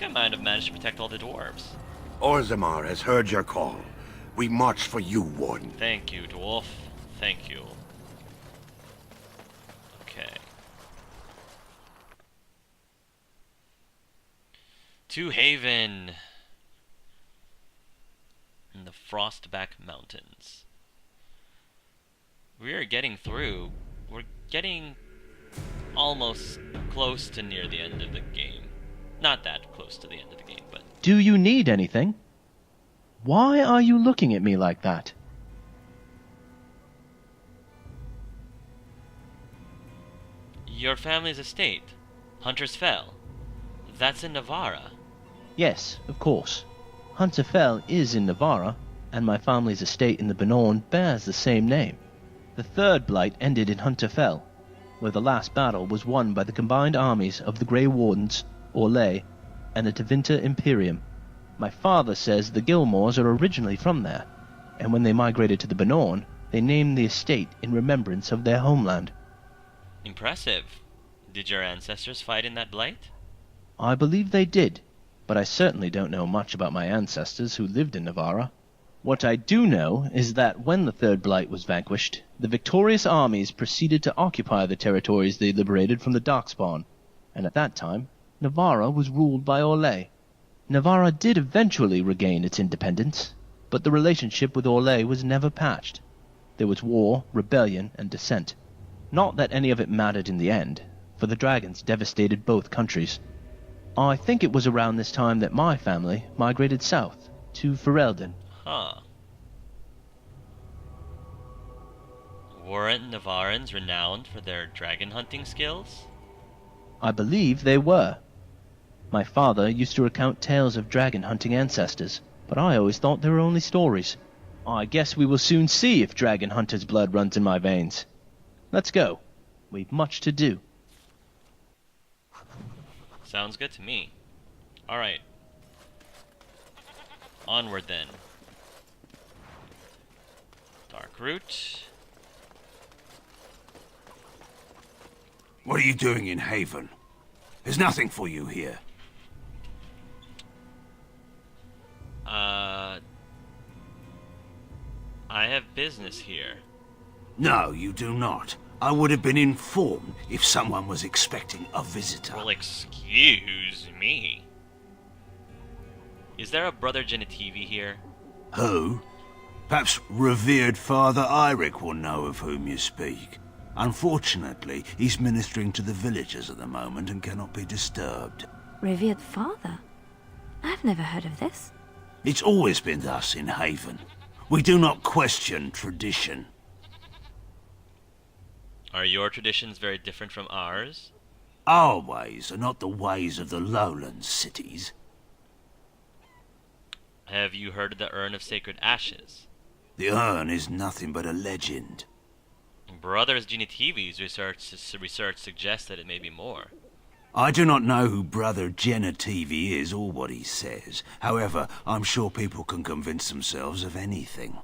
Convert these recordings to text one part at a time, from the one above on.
think I might have managed to protect all the dwarves. Orzammar has heard your call. We march for you, Warden. Thank you, dwarf. Thank you. Okay. To Haven. In the Frostback Mountains. We are getting through. We're getting almost close to near the end of the game. Not that close to the end of the game, but... Do you need anything? Why are you looking at me like that? Your family's estate, Hunter's Fell. That's in Navarra. Yes, of course. Hunter Fell is in Navarra, and my family's estate in the Benorn bears the same name. The third Blight ended in Hunter Fell, where the last battle was won by the combined armies of the Grey Wardens, Orlais, and the Tevinter Imperium. My father says the Gilmores are originally from there, and when they migrated to the Benorn, they named the estate in remembrance of their homeland. Impressive. Did your ancestors fight in that Blight? I believe they did, but I certainly don't know much about my ancestors who lived in Navarra. What I do know is that when the Third Blight was vanquished, the victorious armies proceeded to occupy the territories they liberated from the Darkspawn, and at that time, Navarra was ruled by Orlais. Navarra did eventually regain its independence, but the relationship with Orlais was never patched. There was war, rebellion, and dissent. Not that any of it mattered in the end, for the dragons devastated both countries. I think it was around this time that my family migrated south, to Ferelden. Huh. Weren't Navarrans renowned for their dragon hunting skills? I believe they were. My father used to recount tales of dragon hunting ancestors, but I always thought they were only stories. I guess we will soon see if dragon hunter's blood runs in my veins. Let's go. We've much to do. Sounds good to me. Alright. Onward then. Dark Root. What are you doing in Haven? There's nothing for you here. I have business here. No, you do not. I would have been informed if someone was expecting a visitor. Well, excuse me. Is there a Brother Genitivi here? Who? Perhaps revered Father Eirik will know of whom you speak. Unfortunately, he's ministering to the villagers at the moment and cannot be disturbed. Revered father? I've never heard of this. It's always been thus in Haven. We do not question tradition. Are your traditions very different from ours? Our ways are not the ways of the lowland cities. Have you heard of the Urn of Sacred Ashes? The urn is nothing but a legend. Brother Genitivi's research suggests that it may be more. I do not know who Brother Genitivi is or what he says. However, I'm sure people can convince themselves of anything.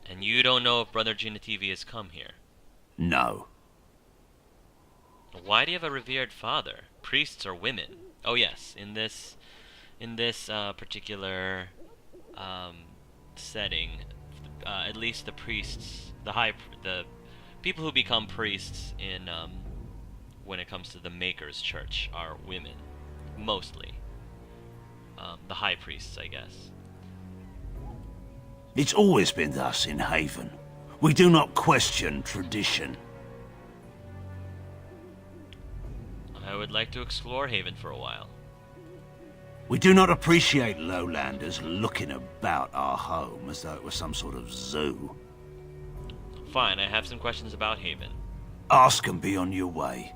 And you don't know if Brother Genitivi has come here? No. Why do you have a revered father? Priests or women? Oh yes, in this particular setting, at least the priests, the people who become priests in when it comes to the Maker's Church are women, mostly. The high priests, I guess. It's always been thus in Haven. We do not question tradition. I would like to explore Haven for a while. We do not appreciate lowlanders looking about our home as though it was some sort of zoo. Fine, I have some questions about Haven. Ask and be on your way.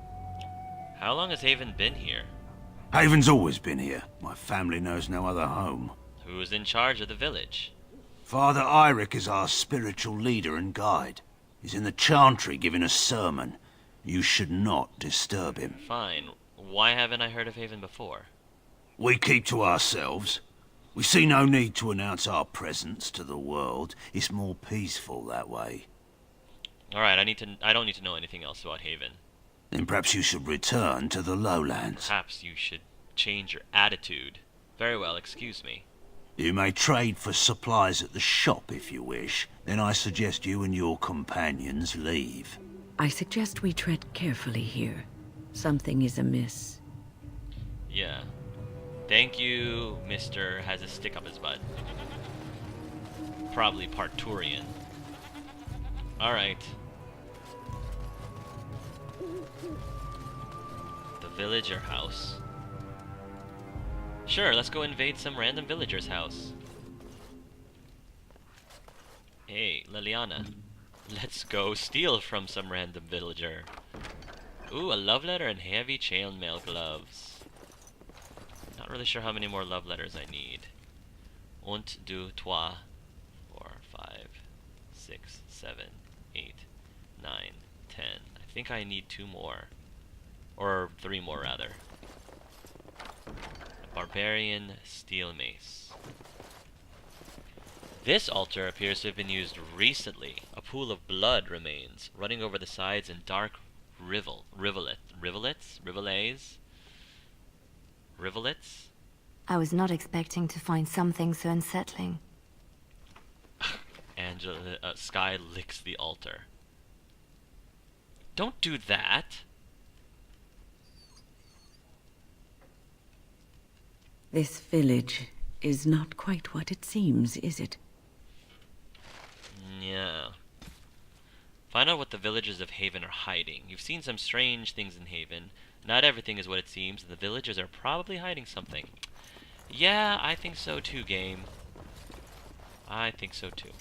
How long has Haven been here? Haven's always been here. My family knows no other home. Who is in charge of the village? Father Eirik is our spiritual leader and guide. He's in the chantry giving a sermon. You should not disturb him. Fine. Why haven't I heard of Haven before? We keep to ourselves. We see no need to announce our presence to the world. It's more peaceful that way. Alright, I don't need to know anything else about Haven. Then perhaps you should return to the lowlands. Perhaps you should change your attitude. Very well, excuse me. You may trade for supplies at the shop if you wish. Then I suggest you and your companions leave. I suggest we tread carefully here. Something is amiss. Yeah. Thank you, Mr. has a stick up his butt. Probably Parturian. Alright. The villager house. Sure, let's go invade some random villager's house. Hey, Leliana. Let's go steal from some random villager. Ooh, a love letter and heavy chainmail gloves. Not really sure how many more love letters I need. Und, du, toi. 4, 5, 6, 7, 8, 9, 10. I think I need 2 more. Or 3 more, rather. A barbarian steel mace. This altar appears to have been used recently. A pool of blood remains, running over the sides in dark rivulets? I was not expecting to find something so unsettling. Angela, Sky licks the altar. Don't do that! This village is not quite what it seems, is it? Yeah. Find out what the villagers of Haven are hiding. You've seen some strange things in Haven. Not everything is what it seems, and the villagers are probably hiding something. Yeah, I think so too, game. I think so too.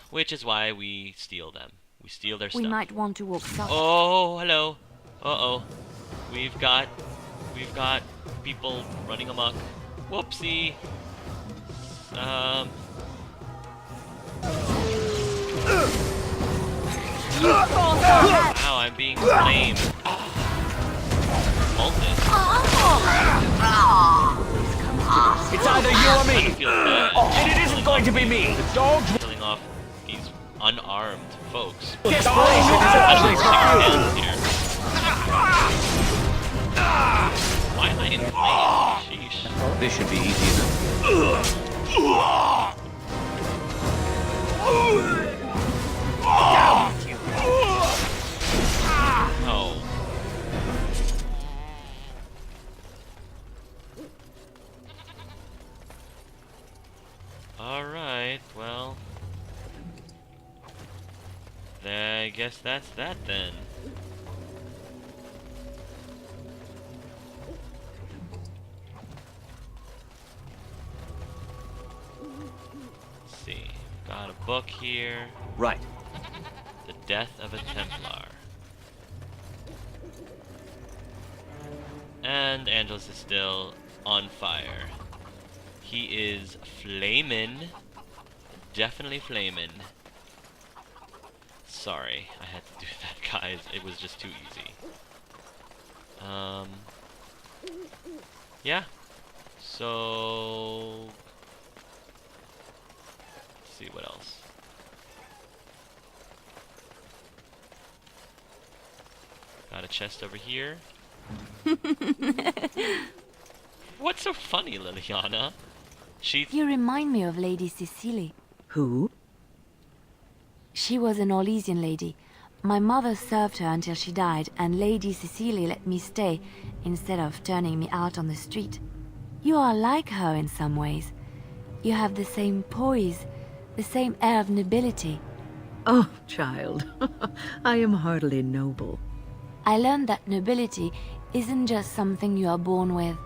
Which is why we steal them. We steal their stuff. We might want to walk south. Oh, hello. Uh-oh. We've got people running amok. Whoopsie. Wow, I'm being flamed. Molten. It's either you or me, Feels bad. and it isn't going to be me. The dogs. Killing off these unarmed folks. Desperation is I actually don't for see hands here. Why am I in flames? Sheesh. This should be easy Oh. Alright, well. I guess that's that then. Let's see. Got a book here. Right. The Death of a Templar. And Angelus is still on fire. He is flamin'. Definitely flamin'. Sorry, I had to do that, guys. It was just too easy. Yeah. So... let's see what else. Got a chest over here. What's so funny, Leliana? You remind me of Lady Cecily. Who? She was an Orlesian lady. My mother served her until she died, and Lady Cecily let me stay instead of turning me out on the street. You are like her in some ways. You have the same poise, the same air of nobility. Oh, child. I am hardly noble. I learned that nobility isn't just something you are born with.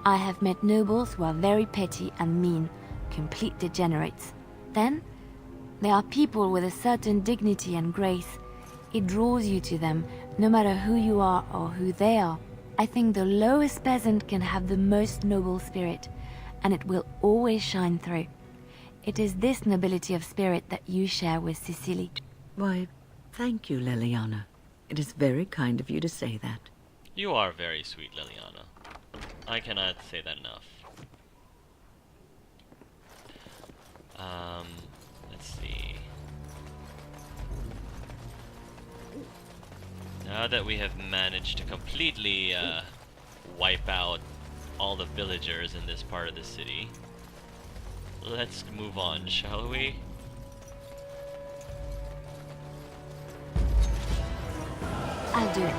I have met nobles who are very petty and mean, complete degenerates. Then, there are people with a certain dignity and grace. It draws you to them, no matter who you are or who they are. I think the lowest peasant can have the most noble spirit, and it will always shine through. It is this nobility of spirit that you share with Cecily. Why, thank you, Leliana. It is very kind of you to say that. You are very sweet, Leliana. I cannot say that enough. Let's see. Now that we have managed to completely wipe out all the villagers in this part of the city, let's move on, shall we? I'll do it.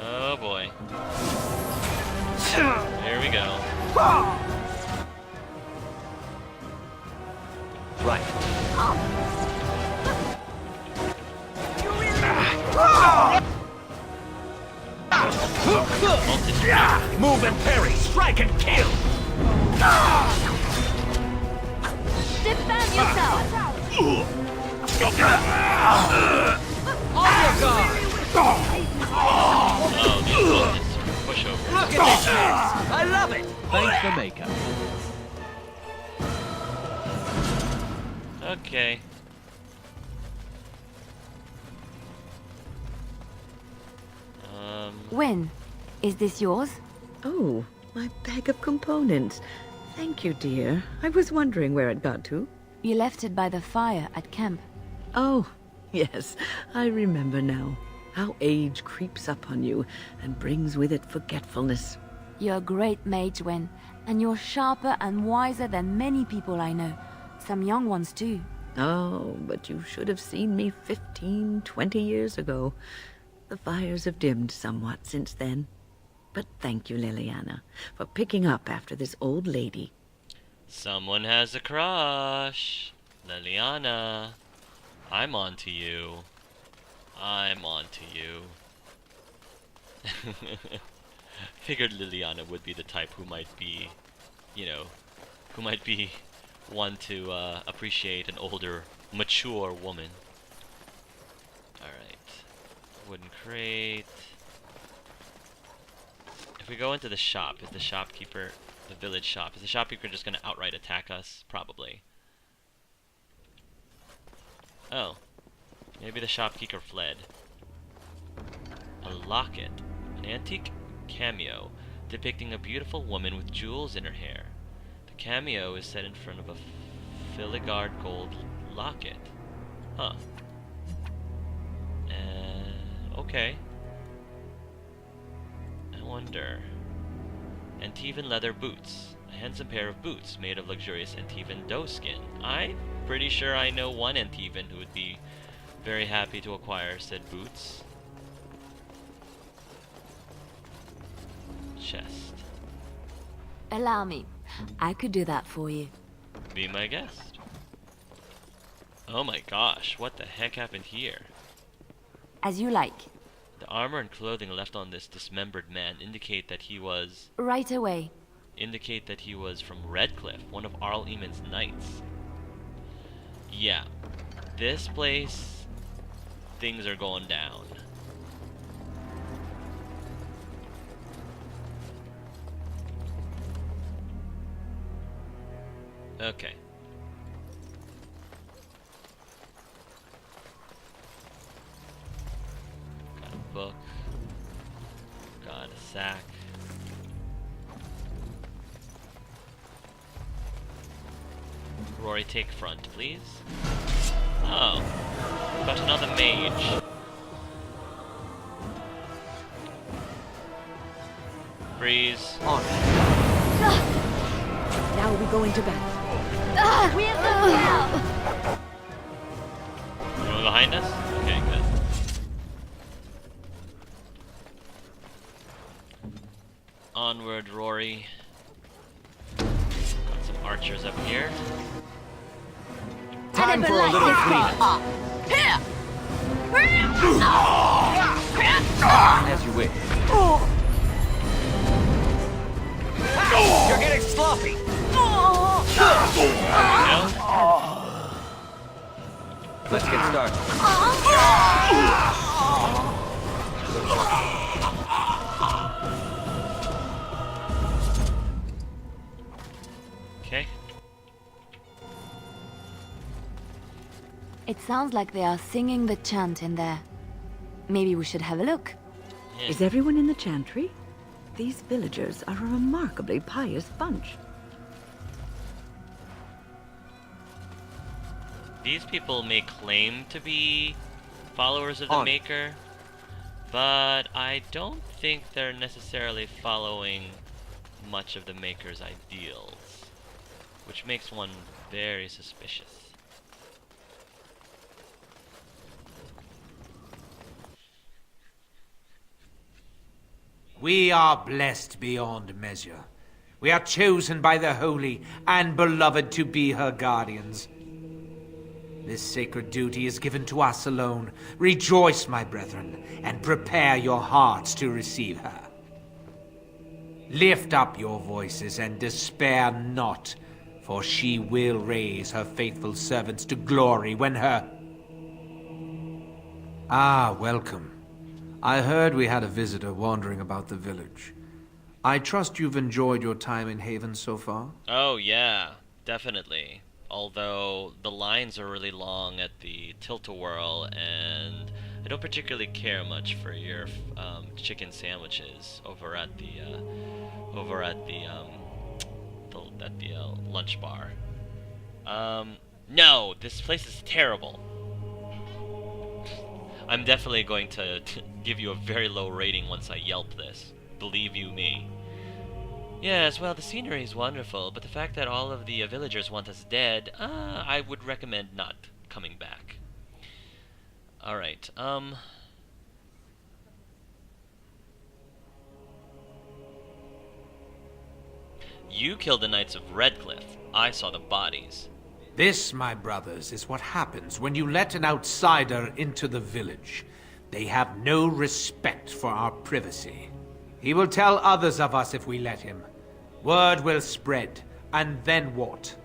Oh boy. Here we go. Right. Move and parry. Strike and kill. Defend yourself! On your guard. Oh, the opponent's pushover. Look at this mess. I love it. Thank the maker. Okay. Wynne, is this yours? Oh, my bag of components. Thank you, dear. I was wondering where it got to. You left it by the fire at camp. Oh, yes, I remember now. How age creeps up on you and brings with it forgetfulness. You're a great mage, Wynne, and you're sharper and wiser than many people I know. Some young ones, too. Oh, but you should have seen me 15, 20 years ago. The fires have dimmed somewhat since then. But thank you, Leliana, for picking up after this old lady. Someone has a crush. Leliana. I'm on to you. I'm on to you. Figured Leliana would be the type who might be, one to appreciate an older, mature woman. Alright. Wooden crate. If we go into the shop, is the shopkeeper, the village shop, is the shopkeeper just gonna outright attack us? Probably. Oh. Maybe the shopkeeper fled. A locket. An antique cameo depicting a beautiful woman with jewels in her hair. The cameo is set in front of a filigree gold locket. Huh. Okay. I wonder. Antivan leather boots. A handsome pair of boots made of luxurious Antivan doe skin. I'm pretty sure I know one Antivan who would be very happy to acquire said boots. Chest. Allow me. I could do that for you. Be my guest. Oh my gosh, what the heck happened here? As you like. The armor and clothing left on this dismembered man indicate that he was Right away. from Redcliffe, one of Arl Eamon's knights. Yeah. This place, things are going down. Okay. Got a book. Got a sack. Rory, take front, please. Oh. Got another mage. Freeze. On. Now we go into battle. We're the Anyone behind us? Okay, good. Onward, Rory. Got some archers up here. Time for a little cleanup. As you wish. You're getting sloppy. Let's get started. Okay. It sounds like they are singing the chant in there. Maybe we should have a look. Yeah. Is everyone in the chantry? These villagers are a remarkably pious bunch. These people may claim to be followers of the On. Maker, But I don't think they're necessarily following much of the Maker's ideals, which makes one very suspicious. We are blessed beyond measure. We are chosen by the Holy and Beloved to be her guardians. This sacred duty is given to us alone. Rejoice, my brethren, and prepare your hearts to receive her. Lift up your voices and despair not, for she will raise her faithful servants to glory when her... Ah, welcome. I heard we had a visitor wandering about the village. I trust you've enjoyed your time in Haven so far? Oh yeah, definitely. Although the lines are really long at the tilt-a-whirl, and I don't particularly care much for your chicken sandwiches over at the lunch bar. No, this place is terrible. I'm definitely going to give you a very low rating once I Yelp this. Believe you me. Yes, well, the scenery is wonderful, but the fact that all of the villagers want us dead, I would recommend not coming back. Alright, you killed the Knights of Redcliffe. I saw the bodies. This, my brothers, is what happens when you let an outsider into the village. They have no respect for our privacy. He will tell others of us if we let him. Word will spread, and then what?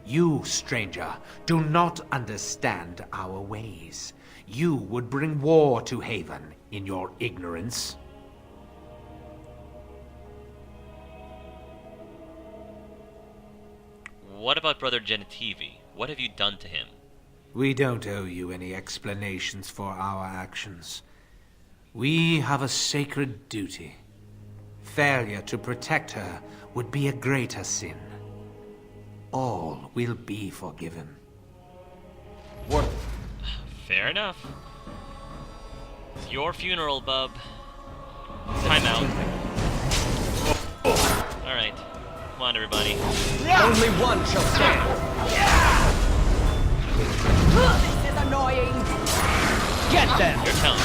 You, stranger, do not understand our ways. You would bring war to Haven in your ignorance. What about Brother Genitivi? What have you done to him? We don't owe you any explanations for our actions. We have a sacred duty. Failure to protect her would be a greater sin. All will be forgiven. Warden. Fair enough. It's your funeral, bub. Time out. Alright. Come on, everybody. Only one shall stand. This is annoying. Get them! You're telling me.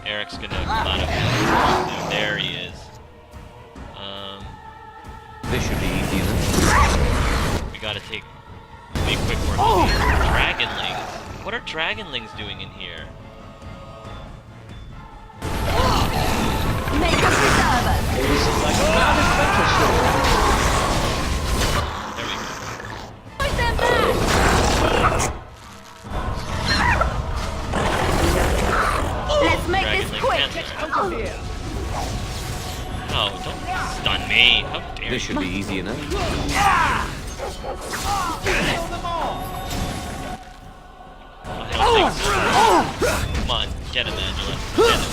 Eric's gonna come out of there. There he is. This should be easy enough. We gotta take a quick work with these dragonlings. What are dragonlings doing in here? Make us preserve us. There we go. Push them back. Let's make this Dragonling quick. cancer. Oh, don't stun me. How dare This you. should be easy enough. I don't think so. Come on, get him, Angela. Get him.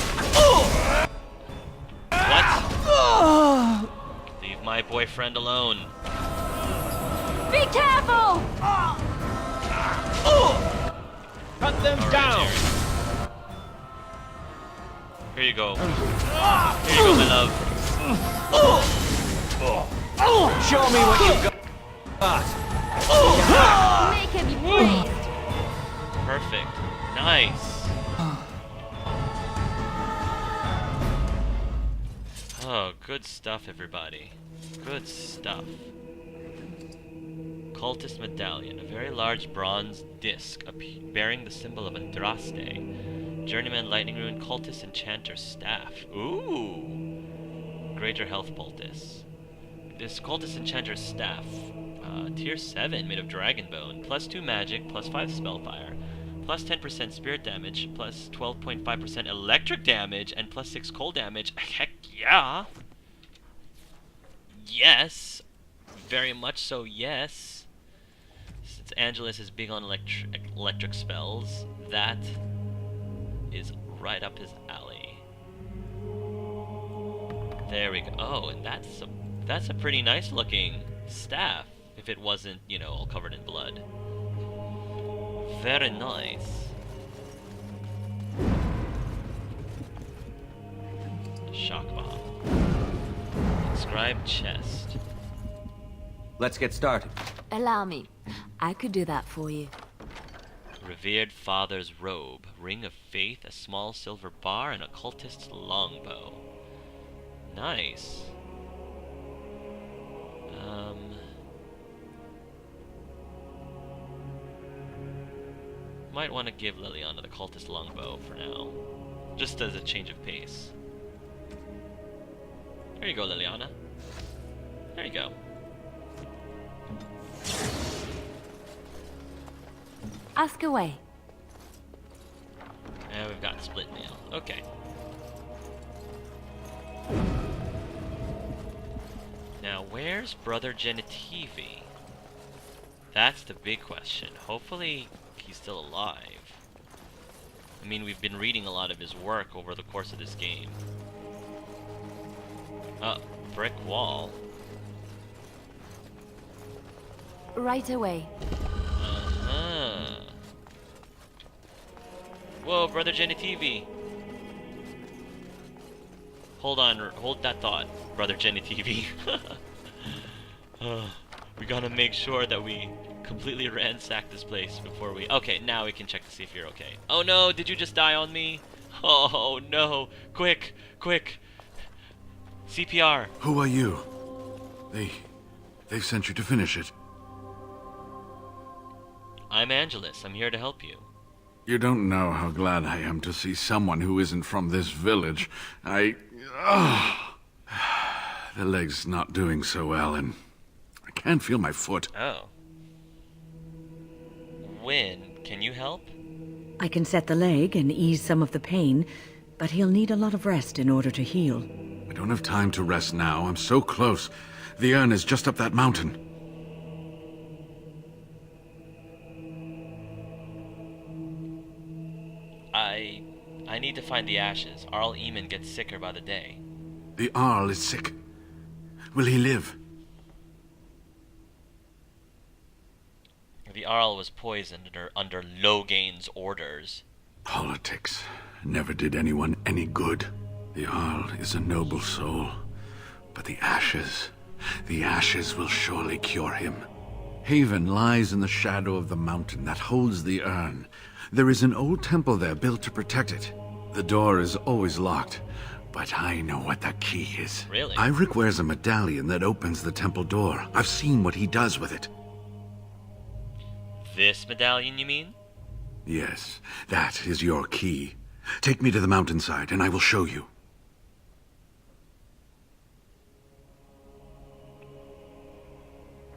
What? Leave my boyfriend alone. Be careful. Cut them All right, down! Eric. Here you go. Here you go, my love. Show me what you got. Make him be praised. Perfect. Nice. Oh, good stuff, everybody. Good stuff. Cultist Medallion. A very large bronze disc bearing the symbol of Andraste. Journeyman Lightning Rune Cultist Enchanter Staff. Ooh! Greater Health Poultice. This Cultist Enchanter Staff. Tier 7, made of Dragon Bone. Plus 2 magic, plus 5 spellfire. Plus 10% spirit damage, plus 12.5% electric damage, and plus 6 cold damage. Heck yeah! Yes! Very much so, yes. Since Angelus is big on electric spells, that is right up his alley. There we go. Oh, and that's a pretty nice looking staff, if it wasn't, you know, all covered in blood. Very nice. shock bomb. Inscribed chest. Let's get started. Allow me. I could do that for you. Revered Father's robe, ring of faith, a small silver bar, and a cultist's longbow. Nice. Might want to give Leliana the cultist longbow for now, just as a change of pace. There you go, Leliana. There you go. Ask away. And we've got split mail. Okay. Now, where's Brother Genitivi? That's the big question. Hopefully, he's still alive. I mean, we've been reading a lot of his work over the course of this game. Brick wall. Right away. Uh-huh. Whoa, Brother Genitivi. Hold on, hold that thought, Brother Genitivi. We gotta make sure that we completely ransack this place before we... Okay, now we can check to see if you're okay. Oh no, did you just die on me? Oh no, quick, quick. CPR. Who are you? They've sent you to finish it. I'm Angelus, I'm here to help you. You don't know how glad I am to see someone who isn't from this village. The leg's not doing so well, and I can't feel my foot. Oh. Wynne, can you help? I can set the leg and ease some of the pain, but he'll need a lot of rest in order to heal. I don't have time to rest now. I'm so close. The urn is just up that mountain. I need to find the ashes. Arl Eamon gets sicker by the day. The Arl is sick. Will he live? The Arl was poisoned under Logain's orders. Politics never did anyone any good. The Arl is a noble soul, but the ashes will surely cure him. Haven lies in the shadow of the mountain that holds the urn. There is an old temple there built to protect it. The door is always locked, but I know what the key is. Really? Iric wears a medallion that opens the temple door. I've seen what he does with it. This medallion, you mean? Yes, that is your key. Take me to the mountainside, and I will show you.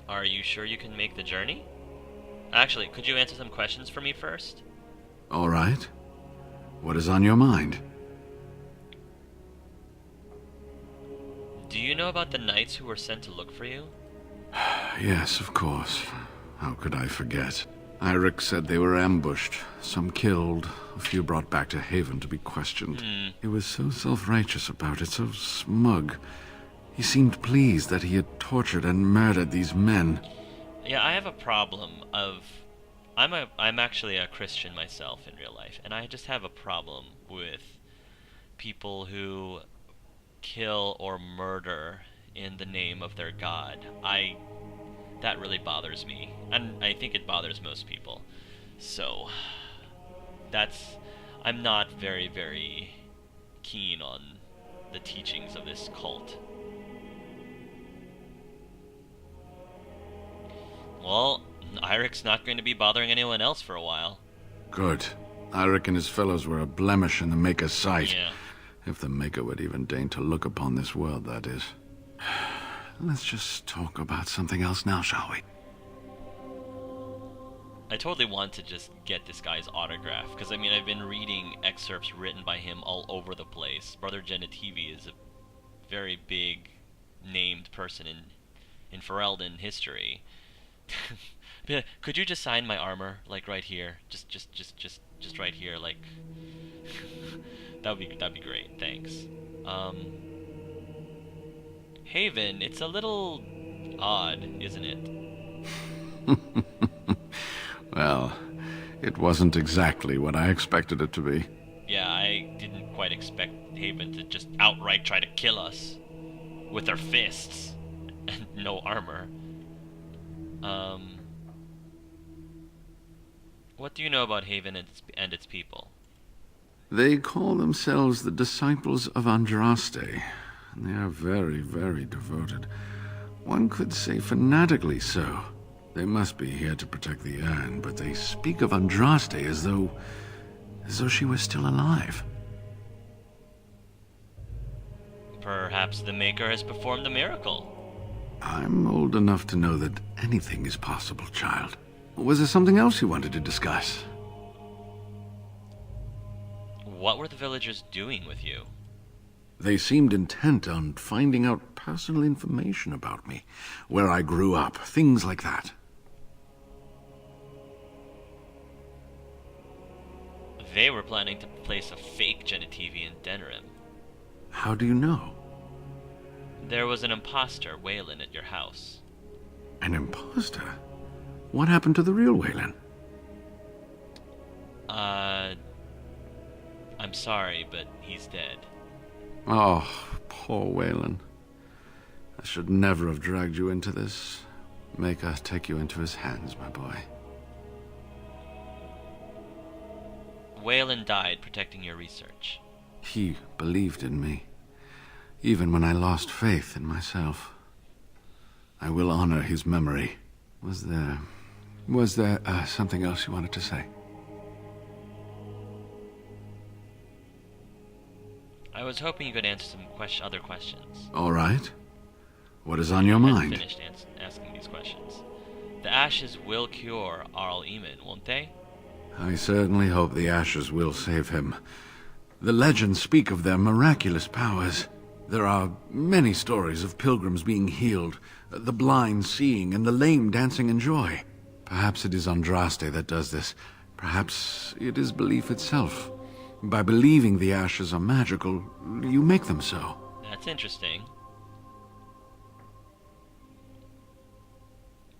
Are you sure you can make the journey? Actually, could you answer some questions for me first? All right. What is on your mind? Do you know about the knights who were sent to look for you? Yes, of course. How could I forget? Iric said they were ambushed, some killed, a few brought back to Haven to be questioned. He was so self-righteous about it, so smug. He seemed pleased that he had tortured and murdered these men. Yeah, I have a problem of... I'm actually a Christian myself in real life, and I just have a problem with people who kill or murder in the name of their god. That really bothers me, and I think it bothers most people. So, I'm not very, very keen on the teachings of this cult. Well, Iric's not going to be bothering anyone else for a while. Good. Iric and his fellows were a blemish in the Maker's sight. Yeah. If the Maker would even deign to look upon this world, that is. Let's just talk about something else now, shall we? I totally want to just get this guy's autograph, because I mean, I've been reading excerpts written by him all over the place. Brother Genitivi is a very big named person in Ferelden history. Could you just sign my armor, like right here? Just right here, like that'd be great. Thanks. Haven, it's a little odd, isn't it? Well, it wasn't exactly what I expected it to be. Yeah, I didn't quite expect Haven to just outright try to kill us with their fists and no armor. What do you know about Haven and its people? They call themselves the Disciples of Andraste, and they are very, very devoted. One could say fanatically so. They must be here to protect the urn, but they speak of Andraste as though she was still alive. Perhaps the Maker has performed a miracle. I'm old enough to know that anything is possible, child. Was there something else you wanted to discuss? What were the villagers doing with you? They seemed intent on finding out personal information about me, where I grew up, things like that. They were planning to place a fake Genitivi in Denerim. How do you know? There was an imposter, Waylon, at your house. An imposter? What happened to the real Waylon? I'm sorry, but he's dead. Oh, poor Waylon. I should never have dragged you into this. Maker take you into his hands, my boy. Waylon died protecting your research. He believed in me, even when I lost faith in myself. I will honor his memory. Was there something else you wanted to say? I was hoping you could answer some other questions. All right. What is on your I mind? finished asking these questions. The ashes will cure Arl Eamon, won't they? I certainly hope the ashes will save him. The legends speak of their miraculous powers. There are many stories of pilgrims being healed, the blind seeing, and the lame dancing in joy. Perhaps it is Andraste that does this. Perhaps it is belief itself. By believing the ashes are magical, you make them so. That's interesting.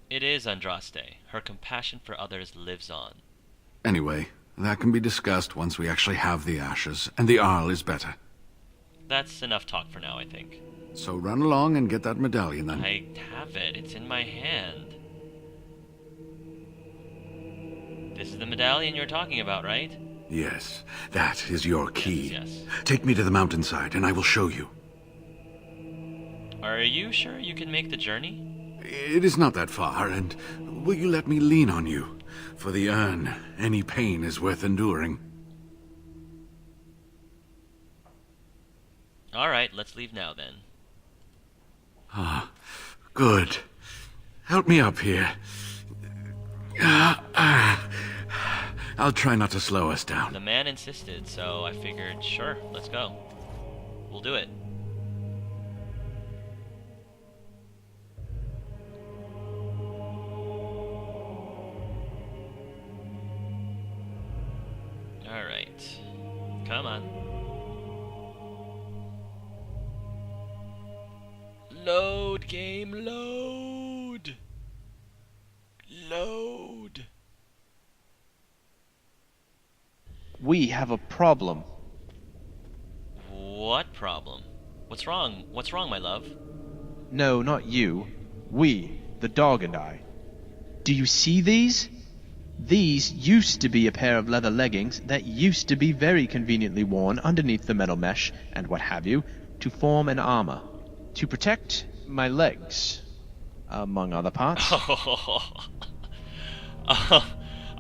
It is Andraste. Her compassion for others lives on. Anyway, that can be discussed once we actually have the ashes, and the Arl is better. That's enough talk for now, I think. So run along and get that medallion then. I have it. It's in my hand. This is the medallion you're talking about, right? Yes, that is your key. Yes. Take me to the mountainside and I will show you. Are you sure you can make the journey? It is not that far, and will you let me lean on you? For the urn, any pain is worth enduring. All right, let's leave now then. Ah, good. Help me up here. I'll try not to slow us down. The man insisted, so I figured, sure, let's go. We'll do it. Alright. Come on. Load, game, load! Load! We have a problem. What problem? What's wrong? What's wrong, my love? No, not you. We, the dog and I. Do you see these? These used to be a pair of leather leggings that used to be very conveniently worn underneath the metal mesh and what have you, to form an armor. To protect my legs, among other parts.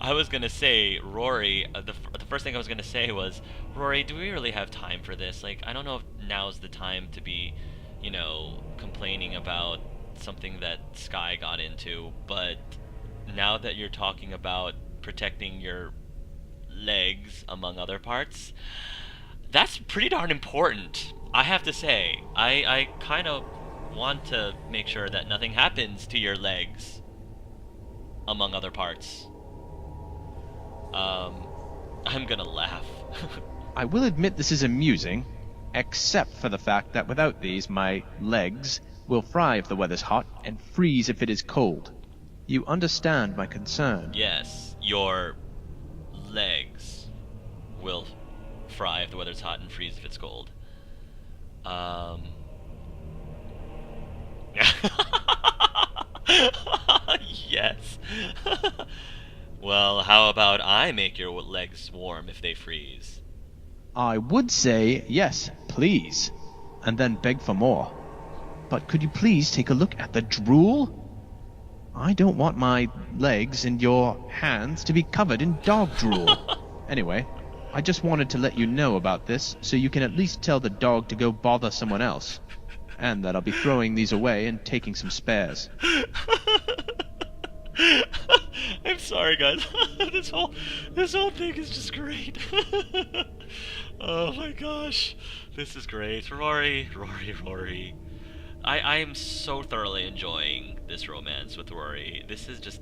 I was gonna say, Rory, the first thing I was gonna say was, Rory, do we really have time for this? Like, I don't know if now's the time to be, you know, complaining about something that Sky got into, but now that you're talking about protecting your legs, among other parts, that's pretty darn important. I have to say, I kind of want to make sure that nothing happens to your legs, among other parts. I'm gonna laugh. I will admit this is amusing, except for the fact that without these, my legs will fry if the weather's hot and freeze if it is cold. You understand my concern. Yes, your legs will fry if the weather's hot and freeze if it's cold. Yes. Well, how about I make your legs warm if they freeze? I would say yes, please, and then beg for more. But could you please take a look at the drool? I don't want my legs and your hands to be covered in dog drool. Anyway, I just wanted to let you know about this so you can at least tell the dog to go bother someone else. And that I'll be throwing these away and taking some spares. I'm sorry, guys. this whole thing is just great. Oh my gosh, this is great. Rory. I am so thoroughly enjoying this romance with Rory. This is just,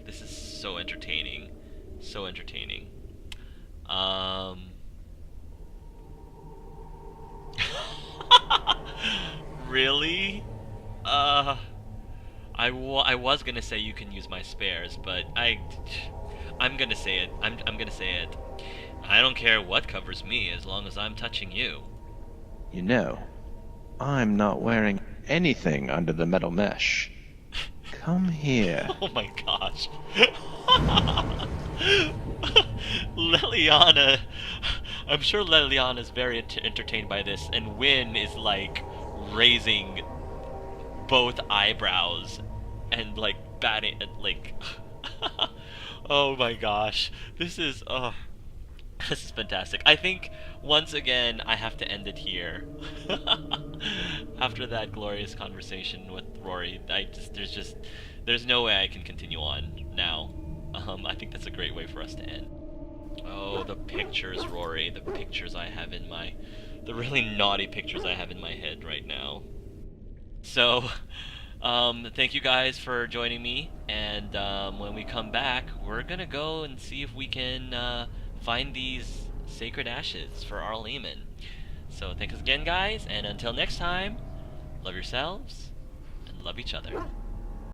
this is so entertaining, so entertaining. Really? I was gonna say you can use my spares, but I'm gonna say it. I'm gonna say it. I don't care what covers me as long as I'm touching you. You know, I'm not wearing anything under the metal mesh. Come here. Oh my gosh. Leliana. I'm sure Leliana is very entertained by this, and Wynne is like raising both eyebrows and like batting like oh my gosh, this is fantastic. I think once again I have to end it here. After that glorious conversation with Rory, there's no way I can continue on now. I think that's a great way for us to end. Oh, the pictures, Rory, the pictures I have in my, the really naughty pictures I have in my head right now. So, thank you guys for joining me, and when we come back, we're gonna go and see if we can find these sacred ashes for our Lehman. So thanks again, guys, and until next time, love yourselves and love each other.